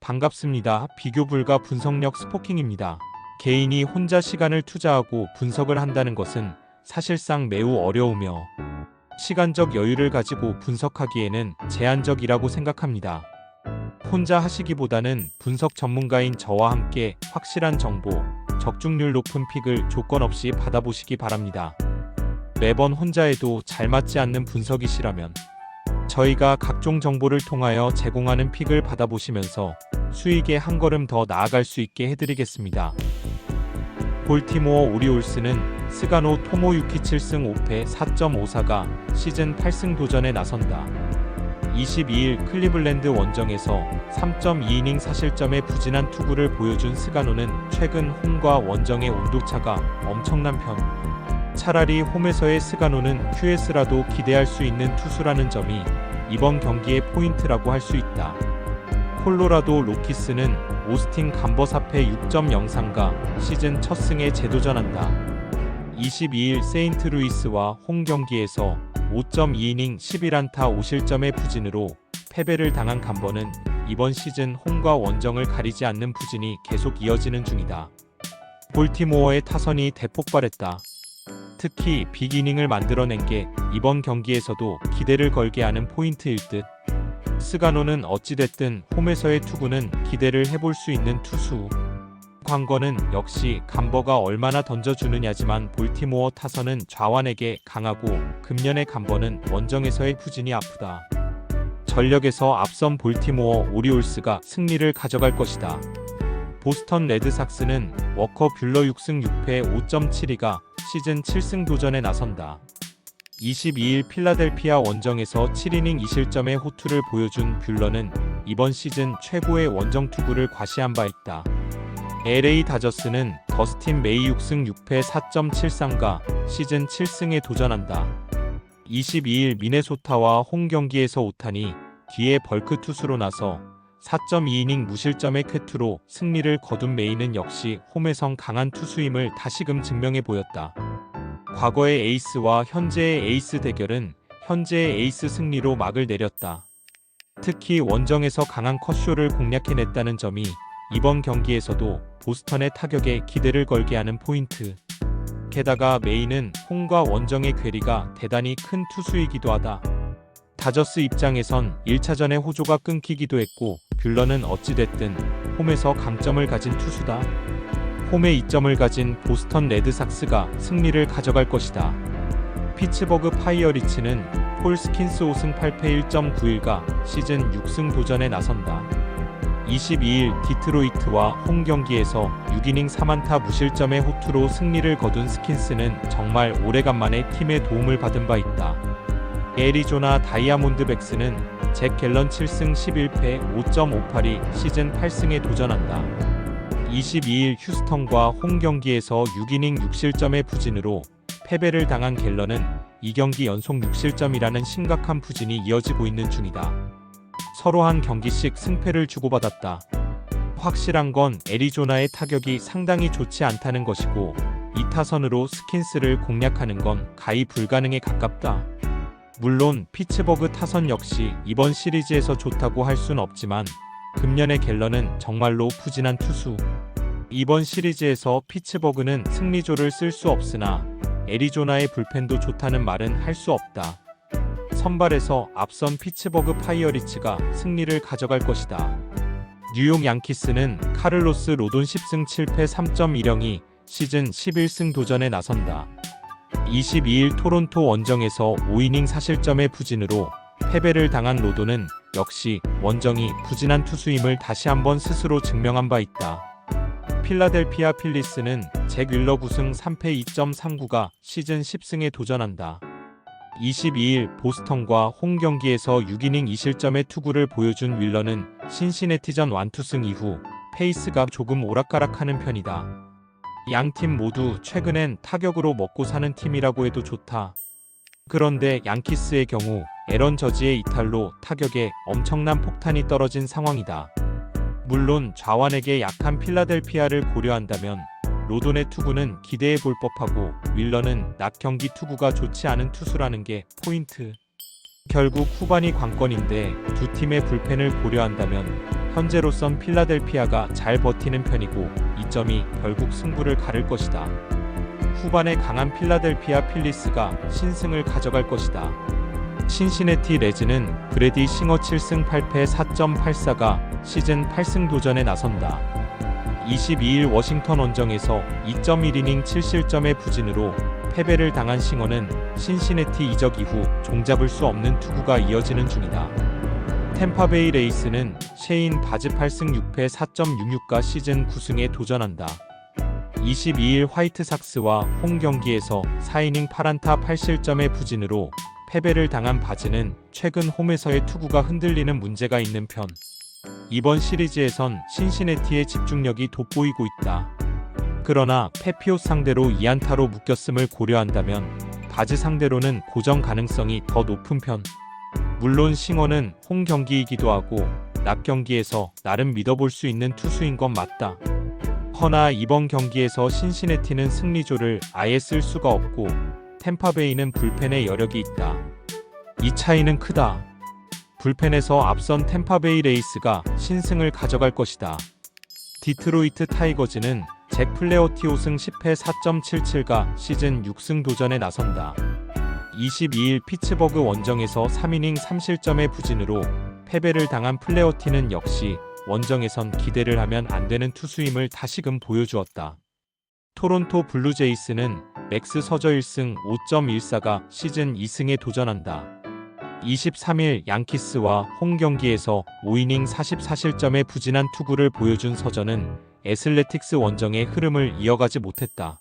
반갑습니다. 비교 불가 분석력 스포킹입니다. 개인이 혼자 시간을 투자하고 분석을 한다는 것은 사실상 매우 어려우며 시간적 여유를 가지고 분석하기에는 제한적이라고 생각합니다. 혼자 하시기보다는 분석 전문가인 저와 함께 확실한 정보, 적중률 높은 픽을 조건 없이 받아보시기 바랍니다. 매번 혼자 해도 잘 맞지 않는 분석이시라면 저희가 각종 정보를 통하여 제공하는 픽을 받아보시면서 수익에 한 걸음 더 나아갈 수 있게 해드리겠습니다. 볼티모어 오리올스는 스가노 토모유키 7승 5패 4.54가 시즌 8승 도전에 나선다. 22일 클리블랜드 원정에서 3.2이닝 사실점의 부진한 투구를 보여준 스가노는 최근 홈과 원정의 온도차가 엄청난 편. 차라리 홈에서의 스가노는 QS라도 기대할 수 있는 투수라는 점이 이번 경기의 포인트라고 할 수 있다. 콜로라도 로키스는 오스틴 감버 4패 6.03가 시즌 첫 승에 재도전한다. 22일 세인트루이스와 홈 경기에서 5.2이닝 11안타 5실점의 부진으로 패배를 당한 감버는 이번 시즌 홈과 원정을 가리지 않는 부진이 계속 이어지는 중이다. 볼티모어의 타선이 대폭발했다. 특히 빅이닝을 만들어낸 게 이번 경기에서도 기대를 걸게 하는 포인트일 듯. 스가노는 어찌됐든 홈에서의 투구는 기대를 해볼 수 있는 투수. 관건은 역시 감버가 얼마나 던져주느냐지만 볼티모어 타선은 좌완에게 강하고 금년의 감버는 원정에서의 부진이 아프다. 전력에서 앞선 볼티모어 오리올스가 승리를 가져갈 것이다. 보스턴 레드삭스는 워커 뷰러 6승 6패 5.72가 시즌 7승 도전에 나선다. 22일 필라델피아 원정에서 7이닝 2실점의 호투를 보여준 뷰러는 이번 시즌 최고의 원정 투구를 과시한 바 있다. LA 다저스는 더스틴 메이 6승 6패 4.73가 시즌 7승에 도전한다. 22일 미네소타와 홈 경기에서 오타니 뒤에 벌크 투수로 나서 4.2이닝 무실점의 쾌투로 승리를 거둔 메이는 역시 홈에선 강한 투수임을 다시금 증명해 보였다. 과거의 에이스와 현재의 에이스 대결은 현재의 에이스 승리로 막을 내렸다. 특히 원정에서 강한 컷쇼를 공략해냈다는 점이 이번 경기에서도 보스턴의 타격에 기대를 걸게 하는 포인트. 게다가 메이는 홈과 원정의 괴리가 대단히 큰 투수이기도 하다. 다저스 입장에선 1차전의 호조가 끊기기도 했고 뷰러는 어찌됐든 홈에서 강점을 가진 투수다. 홈에 이점을 가진 보스턴 레드삭스가 승리를 가져갈 것이다. 피츠버그 파이어리츠는 폴 스킨스 5승 8패 1.91가 시즌 6승 도전에 나선다. 22일 디트로이트와 홈 경기에서 6이닝 3안타 무실점의 호투로 승리를 거둔 스킨스는 정말 오래간만에 팀의 도움을 받은 바 있다. 애리조나 다이아몬드백스는 잭 갤런 7승 11패 5.58이 시즌 8승에 도전한다. 22일 휴스턴과 홈 경기에서 6이닝 6실점의 부진으로 패배를 당한 갤런은 2경기 연속 6실점이라는 심각한 부진이 이어지고 있는 중이다. 서로 한 경기씩 승패를 주고받았다. 확실한 건 애리조나의 타격이 상당히 좋지 않다는 것이고 이 타선으로 스킨스를 공략하는 건 가히 불가능에 가깝다. 물론 피츠버그 타선 역시 이번 시리즈에서 좋다고 할 순 없지만 금년의 갤런은 정말로 부진한 투수. 이번 시리즈에서 피츠버그는 승리조를 쓸 수 없으나 애리조나의 불펜도 좋다는 말은 할 수 없다. 선발에서 앞선 피츠버그 파이어리츠가 승리를 가져갈 것이다. 뉴욕 양키스는 카를로스 로돈 10승 7패 3.10이 시즌 11승 도전에 나선다. 22일 토론토 원정에서 5이닝 사실점의 부진으로 패배를 당한 로돈은 역시 원정이 부진한 투수임을 다시 한번 스스로 증명한 바 있다. 필라델피아 필리스는 잭 윌러 9승 3패 2.39가 시즌 10승에 도전한다. 22일 보스턴과 홈 경기에서 6이닝 2실점의 투구를 보여준 윌러는 신시내티전 완투승 이후 페이스가 조금 오락가락하는 편이다. 양팀 모두 최근엔 타격으로 먹고 사는 팀이라고 해도 좋다. 그런데 양키스의 경우 에런 저지의 이탈로 타격에 엄청난 폭탄이 떨어진 상황이다. 물론 좌완에게 약한 필라델피아를 고려한다면 로돈의 투구는 기대해 볼 법하고 윌러는 낮 경기 투구가 좋지 않은 투수라는 게 포인트. 결국 후반이 관건인데 두 팀의 불펜을 고려한다면 현재로선 필라델피아가 잘 버티는 편이고 이 점이 결국 승부를 가를 것이다. 후반에 강한 필라델피아 필리스가 신승을 가져갈 것이다. 신시내티 레즈는 브래디 싱어 7승 8패 4.84가 시즌 8승 도전에 나선다. 22일 워싱턴 원정에서 2.1이닝 7실점의 부진으로 패배를 당한 싱어는 신시내티 이적 이후 종잡을 수 없는 투구가 이어지는 중이다. 템파베이 레이스는 셰인 바즈 8승 6패 4.66가 시즌 9승에 도전한다. 22일 화이트삭스와 홈 경기에서 4이닝 8안타 8실점의 부진으로 패배를 당한 바즈는 최근 홈에서의 투구가 흔들리는 문제가 있는 편. 이번 시리즈에선 신시내티의 집중력이 돋보이고 있다. 그러나 페피오스 상대로 2안타로 묶였음을 고려한다면 바즈 상대로는 고정 가능성이 더 높은 편. 물론 싱어는 홈 경기이기도 하고 낮 경기에서 나름 믿어볼 수 있는 투수인 건 맞다. 허나 이번 경기에서 신시내티는 승리조를 아예 쓸 수가 없고 템파베이는 불펜에 여력이 있다. 이 차이는 크다. 불펜에서 앞선 템파베이 레이스가 신승을 가져갈 것이다. 디트로이트 타이거즈는 잭 플레어티 5승 10패 4.77가 시즌 6승 도전에 나선다. 22일 피츠버그 원정에서 3이닝 3실점의 부진으로 패배를 당한 플레어티는 역시 원정에선 기대를 하면 안 되는 투수임을 다시금 보여주었다. 토론토 블루제이스는 맥스 서저 1승 5.14가 시즌 2승에 도전한다. 23일 양키스와 홈 경기에서 5이닝 44실점의 부진한 투구를 보여준 서저는 애슬레틱스 원정의 흐름을 이어가지 못했다.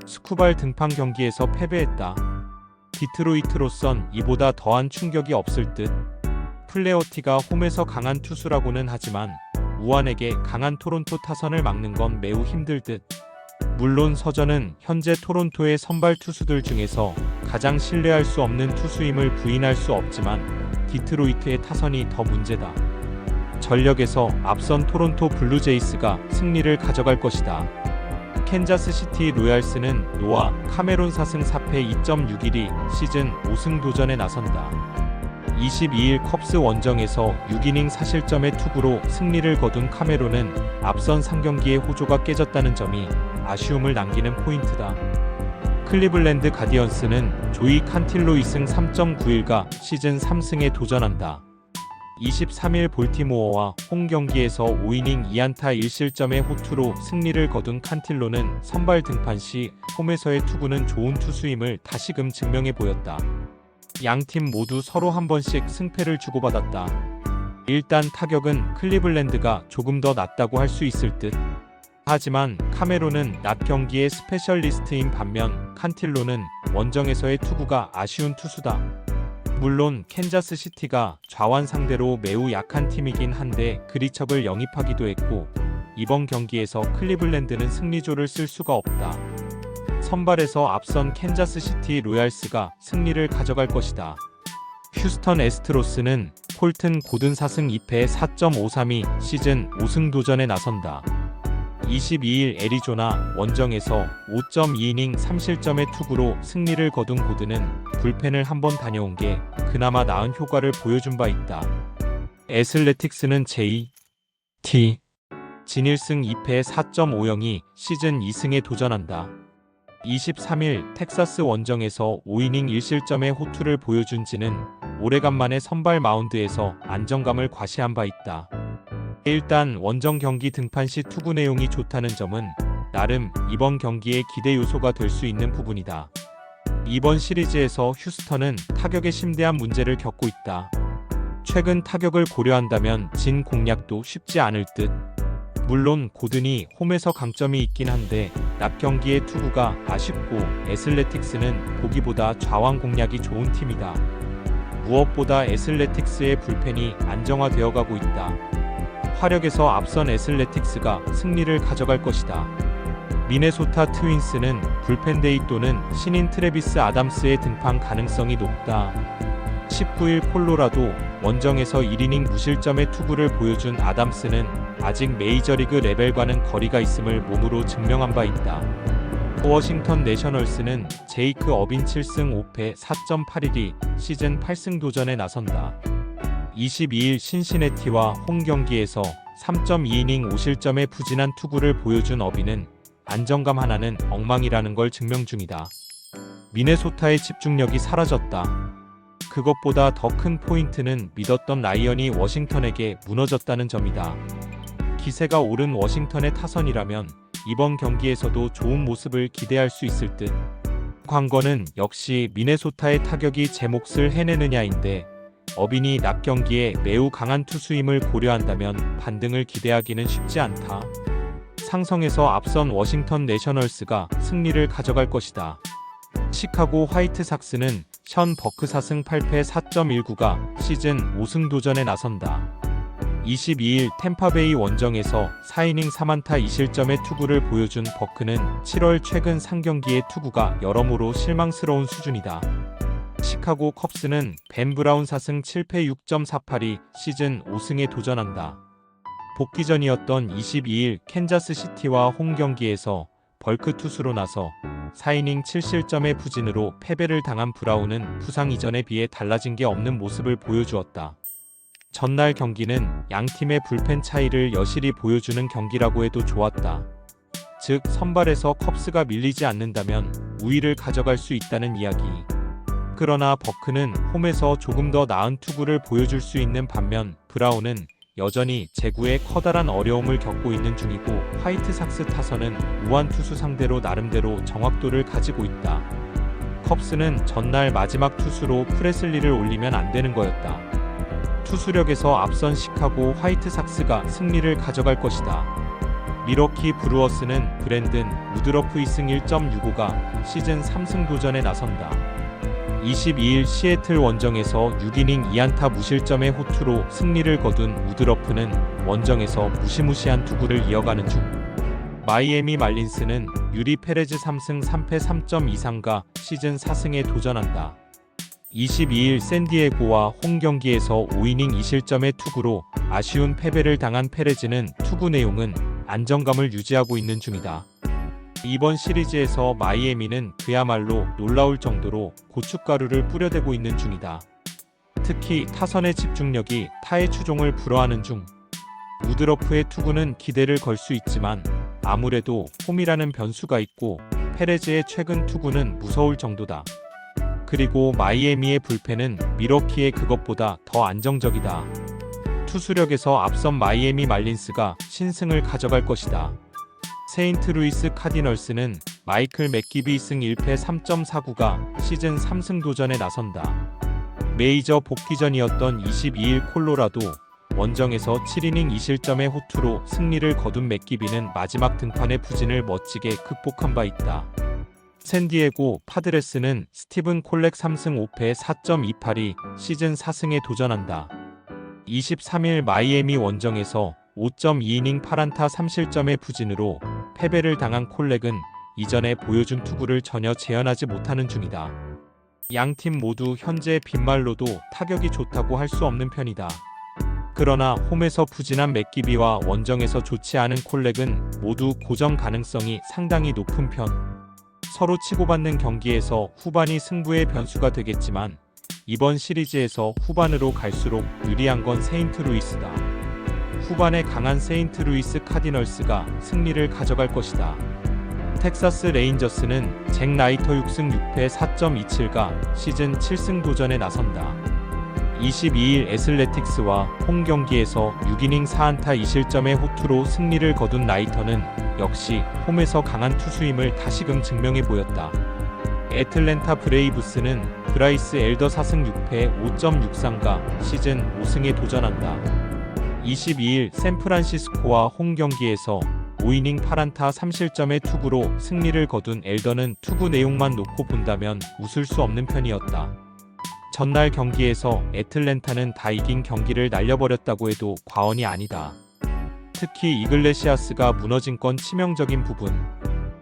스쿠발 등판 경기에서 패배했다. 디트로이트로선 이보다 더한 충격이 없을 듯. 플레어티가 홈에서 강한 투수라고는 하지만 우완에게 강한 토론토 타선을 막는 건 매우 힘들 듯. 물론 서저는 현재 토론토의 선발 투수들 중에서 가장 신뢰할 수 없는 투수임을 부인할 수 없지만 디트로이트의 타선이 더 문제다. 전력에서 앞선 토론토 블루제이스가 승리를 가져갈 것이다. 캔자스시티 로얄스는 노아 카메론 4승 4패 2.61이 시즌 5승 도전에 나선다. 22일 컵스 원정에서 6이닝 4실점의 투구로 승리를 거둔 카메론은 앞선 3경기의 호조가 깨졌다는 점이 아쉬움을 남기는 포인트다. 클리블랜드 가디언스는 조이 칸틸로 2승 3.91가 시즌 3승에 도전한다. 23일 볼티모어와 홈 경기에서 5이닝 2안타 1실점의 호투로 승리를 거둔 칸틸로는 선발 등판 시 홈에서의 투구는 좋은 투수임을 다시금 증명해 보였다. 양팀 모두 서로 한 번씩 승패를 주고받았다. 일단 타격은 클리블랜드가 조금 더 낫다고 할 수 있을 듯. 하지만 카메론은 낮 경기의 스페셜리스트인 반면 칸틸로는 원정에서의 투구가 아쉬운 투수다. 물론 캔자스시티가 좌완 상대로 매우 약한 팀이긴 한데 그리첩을 영입하기도 했고 이번 경기에서 클리블랜드는 승리조를 쓸 수가 없다. 선발에서 앞선 캔자스시티 로얄스가 승리를 가져갈 것이다. 휴스턴 애스트로스는 콜튼 고든 4승 2패 4.53이 시즌 5승 도전에 나선다. 22일 애리조나 원정에서 5.2이닝 3실점의 투구로 승리를 거둔 고든은 불펜을 한번 다녀온 게 그나마 나은 효과를 보여준 바 있다. 애슬레틱스는 J.T. 진 1승 2패 4.50이 시즌 2승에 도전한다. 23일 텍사스 원정에서 5이닝 1실점의 호투를 보여준 진은 오래간만에 선발 마운드에서 안정감을 과시한 바 있다. 일단 원정 경기 등판 시 투구 내용이 좋다는 점은 나름 이번 경기의 기대 요소가 될 수 있는 부분이다. 이번 시리즈에서 휴스턴은 타격에 심대한 문제를 겪고 있다. 최근 타격을 고려한다면 진 공략도 쉽지 않을 듯. 물론 고든이 홈에서 강점이 있긴 한데 낮 경기의 투구가 아쉽고 애슬레틱스는 보기보다 좌완 공략이 좋은 팀이다. 무엇보다 애슬레틱스의 불펜이 안정화되어 가고 있다. 화력에서 앞선 애슬레틱스가 승리를 가져갈 것이다. 미네소타 트윈스는 불펜데이 또는 신인 트래비스 아담스의 등판 가능성이 높다. 19일 콜로라도 원정에서 1이닝 무실점의 투구를 보여준 아담스는 아직 메이저리그 레벨과는 거리가 있음을 몸으로 증명한 바 있다. 워싱턴 내셔널스는 제이크 어빈 7승 5패 4.81이 시즌 8승 도전에 나선다. 22일 신시내티와 홈 경기에서 3.2이닝 5실점의 부진한 투구를 보여준 어비는 안정감 하나는 엉망이라는 걸 증명 중이다. 미네소타의 집중력이 사라졌다. 그것보다 더 큰 포인트는 믿었던 라이언이 워싱턴에게 무너졌다는 점이다. 기세가 오른 워싱턴의 타선이라면 이번 경기에서도 좋은 모습을 기대할 수 있을 듯. 관건은 역시 미네소타의 타격이 제 몫을 해내느냐인데 어빈이 낮 경기에 매우 강한 투수임을 고려한다면 반등을 기대하기는 쉽지 않다. 상성에서 앞선 워싱턴 내셔널스가 승리를 가져갈 것이다. 시카고 화이트삭스는 션 버크 4승 8패 4.19가 시즌 5승 도전에 나선다. 22일 템파베이 원정에서 4이닝 4안타 2실점의 투구를 보여준 버크는 7월 최근 상경기의 투구가 여러모로 실망스러운 수준이다. 시카고 컵스는 벤 브라운 4승 7패 6.48이 시즌 5승에 도전한다. 복귀전이었던 22일 캔자스 시티와 홈 경기에서 벌크 투수로 나서 4이닝 7실점의 부진으로 패배를 당한 브라운은 부상 이전에 비해 달라진 게 없는 모습을 보여주었다. 전날 경기는 양팀의 불펜 차이를 여실히 보여주는 경기라고 해도 좋았다. 즉 선발에서 컵스가 밀리지 않는다면 우위를 가져갈 수 있다는 이야기. 그러나 버크는 홈에서 조금 더 나은 투구를 보여줄 수 있는 반면 브라운은 여전히 제구에 커다란 어려움을 겪고 있는 중이고 화이트삭스 타선은 우한 투수 상대로 나름대로 정확도를 가지고 있다. 컵스는 전날 마지막 투수로 프레슬리를 올리면 안 되는 거였다. 투수력에서 앞선 시카고 화이트삭스가 승리를 가져갈 것이다. 미러키 브루어스는 브랜든 우드러프 2승 1.65가 시즌 3승 도전에 나선다. 22일 시애틀 원정에서 6이닝 2안타 무실점의 호투로 승리를 거둔 우드러프는 원정에서 무시무시한 투구를 이어가는 중. 마이애미 말린스는 유리 페레즈 3승 3패 3.23가 시즌 4승에 도전한다. 22일 샌디에고와 홈 경기에서 5이닝 2실점의 투구로 아쉬운 패배를 당한 페레즈는 투구 내용은 안정감을 유지하고 있는 중이다. 이번 시리즈에서 마이애미는 그야말로 놀라울 정도로 고춧가루를 뿌려대고 있는 중이다. 특히 타선의 집중력이 타의 추종을 불허하는 중. 우드러프의 투구는 기대를 걸 수 있지만 아무래도 홈이라는 변수가 있고 페레즈의 최근 투구는 무서울 정도다. 그리고 마이애미의 불펜은 미러키의 그것보다 더 안정적이다. 투수력에서 앞선 마이애미 말린스가 신승을 가져갈 것이다. 세인트루이스 카디널스는 마이클 맥기비 2승 1패 3.49가 시즌 3승 도전에 나선다. 메이저 복귀전이었던 22일 콜로라도 원정에서 7이닝 2실점의 호투로 승리를 거둔 맥기비는 마지막 등판의 부진을 멋지게 극복한 바 있다. 샌디에고 파드레스는 스티븐 콜렉 3승 5패 4.28이 시즌 4승에 도전한다. 23일 마이애미 원정에서 5.2이닝 8안타 3실점의 부진으로 패배를 당한 콜렉은 이전에 보여준 투구를 전혀 재현하지 못하는 중이다. 양팀 모두 현재 빈말로도 타격이 좋다고 할 수 없는 편이다. 그러나 홈에서 부진한 맥기비와 원정에서 좋지 않은 콜렉은 모두 고정 가능성이 상당히 높은 편. 서로 치고받는 경기에서 후반이 승부의 변수가 되겠지만 이번 시리즈에서 후반으로 갈수록 유리한 건 세인트루이스다. 후반에 강한 세인트루이스 카디널스가 승리를 가져갈 것이다. 텍사스 레인저스는 잭 라이터 6승 6패 4.27가 시즌 7승 도전에 나선다. 22일 애슬레틱스와 홈 경기에서 6이닝 4안타 2실점의 호투로 승리를 거둔 라이터는 역시 홈에서 강한 투수임을 다시금 증명해 보였다. 애틀랜타 브레이브스는 브라이스 엘더 4승 6패 5.63가 시즌 5승에 도전한다. 22일 샌프란시스코와 홈 경기에서 5이닝 8안타 3실점의 투구로 승리를 거둔 엘더는 투구 내용만 놓고 본다면 웃을 수 없는 편이었다. 전날 경기에서 애틀랜타는 다 이긴 경기를 날려버렸다고 해도 과언이 아니다. 특히 이글레시아스가 무너진 건 치명적인 부분.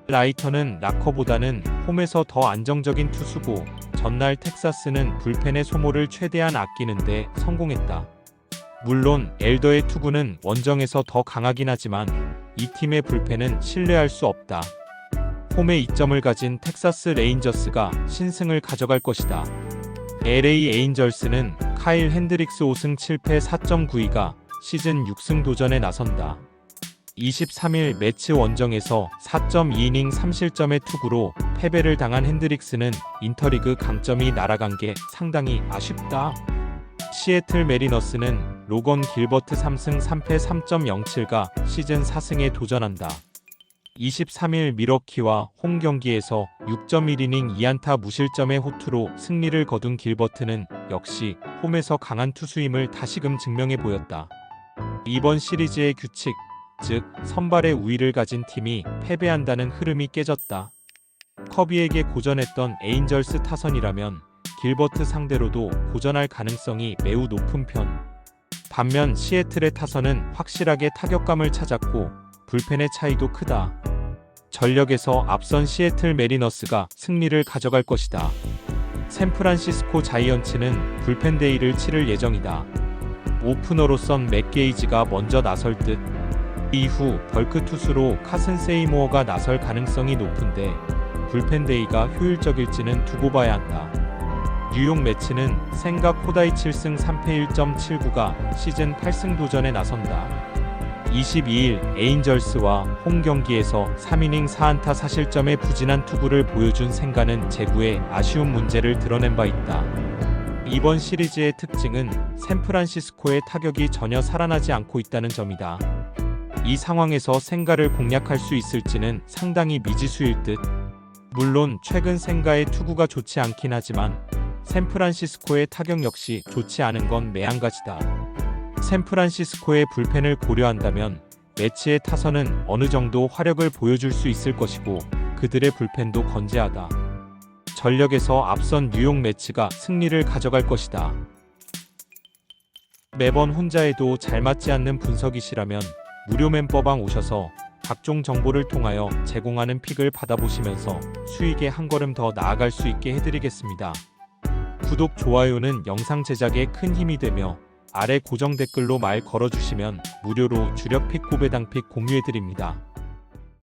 라이터는 락커보다는 홈에서 더 안정적인 투수고 전날 텍사스는 불펜의 소모를 최대한 아끼는데 성공했다. 물론 엘더의 투구는 원정에서 더 강하긴 하지만 이 팀의 불펜은 신뢰할 수 없다. 홈에 이점을 가진 텍사스 레인저스가 신승을 가져갈 것이다. LA 에인절스는 카일 핸드릭스 5승 7패 4.92가 시즌 6승 도전에 나선다. 23일 매치 원정에서 4.2이닝 3실점의 투구로 패배를 당한 핸드릭스는 인터리그 강점이 날아간 게 상당히 아쉽다. 시애틀 메리너스는 로건 길버트 3승 3패 3.07가 시즌 4승에 도전한다. 23일 밀워키와 홈 경기에서 6.1이닝 2안타 무실점의 호투로 승리를 거둔 길버트는 역시 홈에서 강한 투수임을 다시금 증명해 보였다. 이번 시리즈의 규칙, 즉 선발의 우위를 가진 팀이 패배한다는 흐름이 깨졌다. 커비에게 고전했던 에인절스 타선이라면 길버트 상대로도 고전할 가능성이 매우 높은 편. 반면 시애틀의 타선은 확실하게 타격감을 찾았고 불펜의 차이도 크다. 전력에서 앞선 시애틀 메리너스가 승리를 가져갈 것이다. 샌프란시스코 자이언츠는 불펜 데이를 치를 예정이다. 오프너로선 맥게이지가 먼저 나설 듯. 이후 벌크 투수로 카슨 세이모어가 나설 가능성이 높은데 불펜 데이가 효율적일지는 두고 봐야 한다. 뉴욕 매치는 생각 코다이 7승 3패 1.79가 시즌 8승 도전에 나선다. 22일 에인절스와 홈 경기에서 3이닝 4안타 4실점의 부진한 투구를 보여준 생가는 제구에 아쉬운 문제를 드러낸 바 있다. 이번 시리즈의 특징은 샌프란시스코의 타격이 전혀 살아나지 않고 있다는 점이다. 이 상황에서 생가를 공략할 수 있을지는 상당히 미지수일 듯. 물론 최근 생가의 투구가 좋지 않긴 하지만 샌프란시스코의 타격 역시 좋지 않은 건 매한가지다. 샌프란시스코의 불펜을 고려한다면 매치의 타선은 어느 정도 화력을 보여줄 수 있을 것이고 그들의 불펜도 건재하다. 전력에서 앞선 뉴욕 매치가 승리를 가져갈 것이다. 매번 혼자 해도 잘 맞지 않는 분석이시라면 무료 멤버방 오셔서 각종 정보를 통하여 제공하는 픽을 받아보시면서 수익에 한 걸음 더 나아갈 수 있게 해드리겠습니다. 구독, 좋아요는 영상 제작에 큰 힘이 되며 아래 고정 댓글로 말 걸어주시면 무료로 주력 픽 고배당 픽 공유해드립니다.